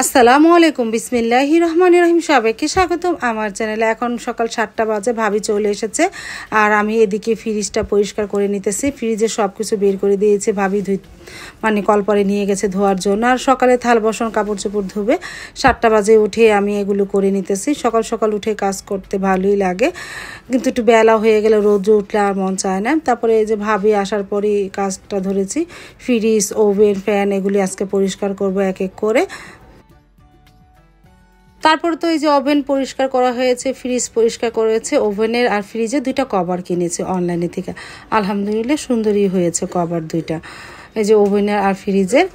আসসালামু আলাইকুম বিসমিল্লাহির রহমানির রহিম সবাইকে স্বাগতম আমার চ্যানেলে। এখন সকাল 7টা বাজে, ভাবি চলে এসেছে আর আমি এদিকে ফ্রিজটা পরিষ্কার করে নিতেছি। ফ্রিজে সব কিছু বের করে দিয়েছে, ভাবি কলপারে নিয়ে গেছে ধোয়ার জন্য। আর সকালে থাল বসন কাপড় চোপড় ধুবে, 7টা বাজে উঠে আমি এগুলো করে নিতেছি। সকাল সকাল উঠে কাজ করতে ভালোই লাগে, কিন্তু একটু বেলা হয়ে গেলে রোদে উঠলে আর মন চায় না। তারপরে এই যে ভাবি আসার পরই কাজটা ধরেছি। ফ্রিজ, ওভেন, ফ্যান এগুলি আজকে পরিষ্কার করব এক এক করে। তারপর তো এই যে ওভেন পরিষ্কার করা হয়েছে, ফ্রিজ পরিষ্কার করেছে। ওভেনের আর ফ্রিজে দুইটা কভার কিনেছে অনলাইনে থেকে, আলহামদুলিল্লাহ সুন্দরই হয়েছে কভার দুইটা। এই যে ওভেনের আর ফ্রিজের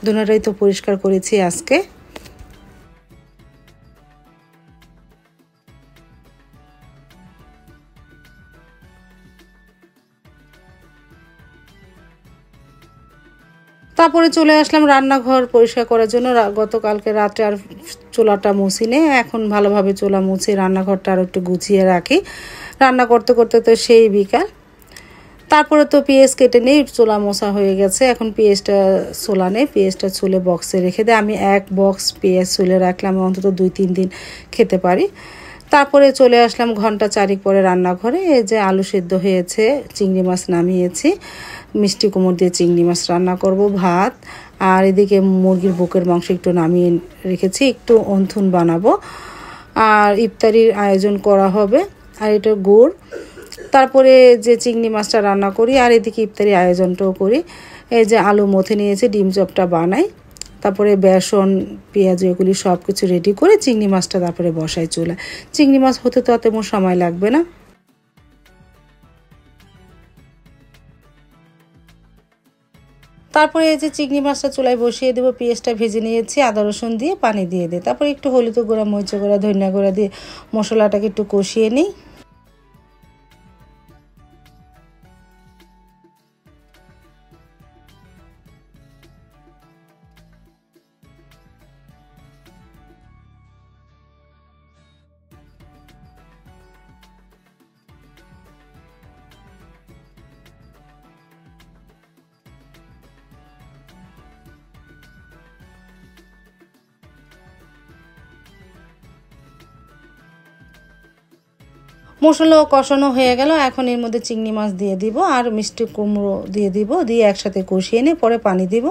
দুটোটাই তো পরিষ্কার করেছি আজকে। তারপরে চলে আসলাম রান্নাঘর পরিষ্কার করার জন্য। গতকালকে রাতে আর চুলাটা মুছি নেই, এখন ভালোভাবে চুলা মুছে রান্নাঘরটা আর একটু গুছিয়ে রাখি। রান্না করতে করতে তো সেই বিকাল। তারপরে তো পেঁয়াজ কেটে নেই, চুলা মোছা হয়ে গেছে। এখন পেঁয়াজটা ছোলা নেই, পেঁয়াজটা ছুলে বক্সে রেখে দেয়। আমি এক বক্স পেঁয়াজ ছুলে রাখলাম, অন্তত 2-3 দিন খেতে পারি। তারপরে চলে আসলাম ঘন্টা 4 পরে রান্নাঘরে। এই যে আলু সেদ্ধ হয়েছে, চিংড়ি মাছ নামিয়েছি, মিষ্টি কুমড় দিয়ে চিংড়ি মাছ রান্না করব, ভাত। আর এদিকে মুরগির বুকের মাংস একটু নামিয়ে রেখেছি, একটু অন্থুন বানাবো। আর ইফতারির আয়োজন করা হবে, আর এটা গুড়। তারপরে যে চিংড়ি মাছটা রান্না করি, আর এদিকে ইফতারি আয়োজনটাও করি। এই যে আলু মথে নিয়েছি, ডিম চপটা বানাই। তারপরে বেসন, পেঁয়াজ এগুলি সব কিছু রেডি করে চিংড়ি মাছটা তারপরে বসাই চুলায়। চিংড়ি মাছ হতে তো তেমন সময় লাগবে না। তারপরে এই যে চিংড়ি মাছটা চুলায় বসিয়ে দেবো, পেঁয়াজটা ভেজে নিয়েছি, আদা রসুন দিয়ে পানি দিয়ে দিই। তারপরে একটু হলুদ গুঁড়া, মরিচ গুঁড়া, ধনিয়া গুঁড়া দিয়ে মশলাটাকে একটু কষিয়ে নিই। মশলাও কষানো হয়ে গেল, এখন এর মধ্যে চিংড়ি মাছ দিয়ে দিব আর মিষ্টি কুমড়ো দিয়ে দিব, দিয়ে একসাথে কষিয়ে নিয়ে পরে পানি দিব।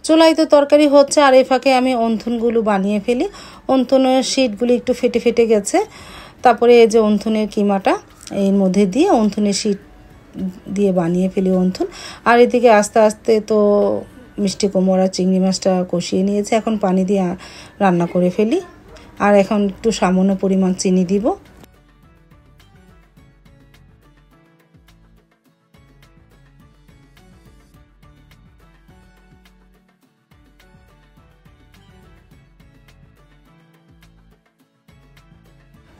চুলায় তো তরকারি হচ্ছে, আর এই ফাঁকে আমি অন্থনগুলো বানিয়ে ফেলি। অন্থনের শীটগুলি একটু ফেটে ফেটে গেছে। তারপরে এই যে অন্থনের কিমাটা এর মধ্যে দিয়ে অন্থনের শীট দিয়ে বানিয়ে ফেলি অন্থন। আর এদিকে আস্তে আস্তে তো মিষ্টি কুমড়া চিংড়ি মাছটা কষিয়ে নিয়েছে, এখন পানি দিয়ে রান্না করে ফেলি। আর এখন একটু সামান্য পরিমাণ চিনি দিব।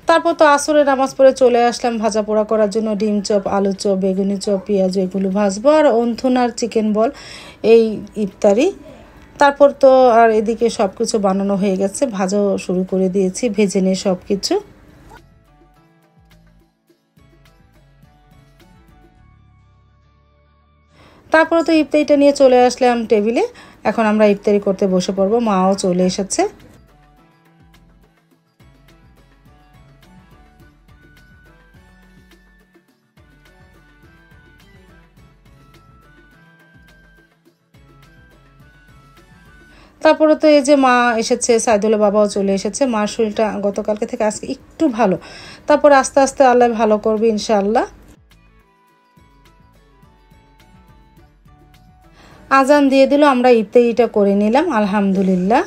তারপর তো আসরের নামাজ পড়ে চলে আসলাম ভাজা পোড়া করার জন্য। ডিম চপ, আলু চপ, বেগুনি চপ, পেঁয়াজ এগুলো ভাজবো, আর অন্থন আর চিকেন বল এই ইফতারি। তারপর তো আর এদিকে সব কিছু বানানো হয়ে গেছে, ভাজাও শুরু করে দিয়েছি, ভেজে নিয়ে সব কিছু। তারপরে তো ইফতারিটা নিয়ে চলে আসলাম টেবিলে। এখন আমরা ইফতারি করতে বসে পড়বো, মাও চলে এসেছে। তারপরে তো এই যে মা এসেছে, সাইদুলের বাবাও চলে এসেছে। মার শরীরটা গতকালকে থেকে আজকে একটু ভালো, তারপর আস্তে আস্তে আল্লাহ ভালো করবে ইনশাআল্লাহ। আজান দিয়ে দিল, আমরা ইফতারিটা করে নিলাম আলহামদুলিল্লাহ।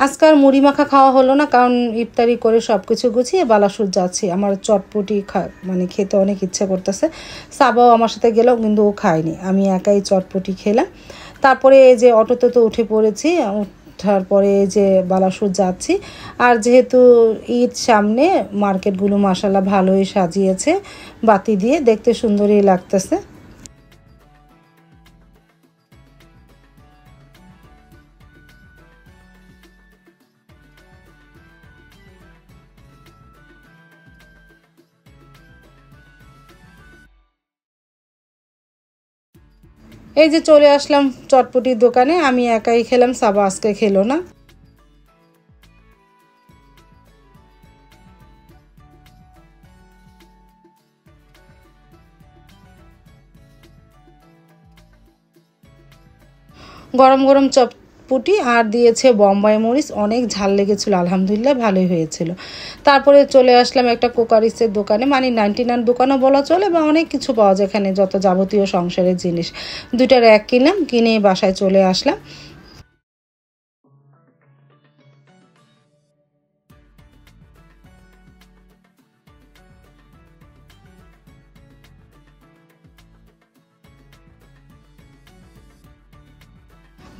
আজকে আর মুড়ি মাখা খাওয়া হলো না, কারণ ইফতারি করে সব কিছু গুছিয়ে বালাসুর যাচ্ছি। আমার চটপটি মানে খেতে অনেক ইচ্ছা করতেছে। সাবাও আমার সাথে গেলেও কিন্তু ও খায়নি, আমি একাই চটপটি খেলাম। তারপরে এই যে অটোতে তো উঠে পড়েছি, ওঠার পরে এই যে বালাসুর যাচ্ছি। আর যেহেতু ঈদ সামনে, মার্কেটগুলো মাশাআল্লাহ ভালোই সাজিয়েছে বাতি দিয়ে, দেখতে সুন্দরই লাগতেছে। এই যে চলে আসলাম চটপটির দোকানে, আমি একাই খেলাম, সাবা আজকে খেলো না। গরম গরম চটপটি আর দিয়েছে বোম্বাই মরিচ, অনেক ঝাল লেগেছিল, আলহামদুলিল্লাহ ভালোই হয়েছিল। তারপরে চলে আসলাম একটা কোকারিসের দোকানে, মানে 99 দোকানও বলা চলে, বা অনেক কিছু পাওয়া যায় এখানে, যত যাবতীয় সংসারের জিনিস। 2টা র্যাক কিনলাম, কিনে বাসায় চলে আসলাম।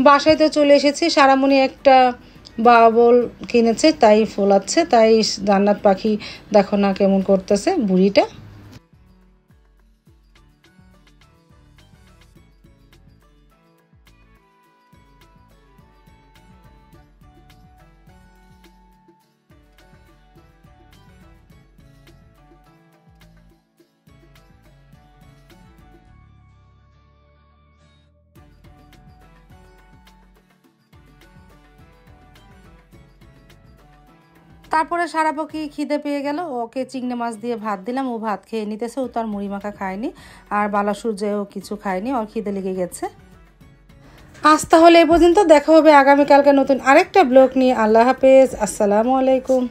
বাসায় তো চলে এসেছি, সারামণি একটা বাবল কিনেছে, তাই ফোলাচ্ছে, তাই জান্নাত পাখি দেখো না কেমন করতেছে বুড়িটা। তারপরে সারা পাখি খিদে পেয়ে গেল, ওকে চিংড়ি মাছ দিয়ে ভাত দিলাম, ও ভাত খেয়ে নিতেছে, ও তার মুড়ি মাখা খায়নি। আর বালাসুর যেও কিছু খায়নি, ওর খিদে লেগে গেছে। আজ তাহলে এই পর্যন্ত, দেখা হবে আগামীকালকে নতুন আরেকটা ব্লগ নিয়ে। আল্লাহ হাফেজ, আসসালামু আলাইকুম।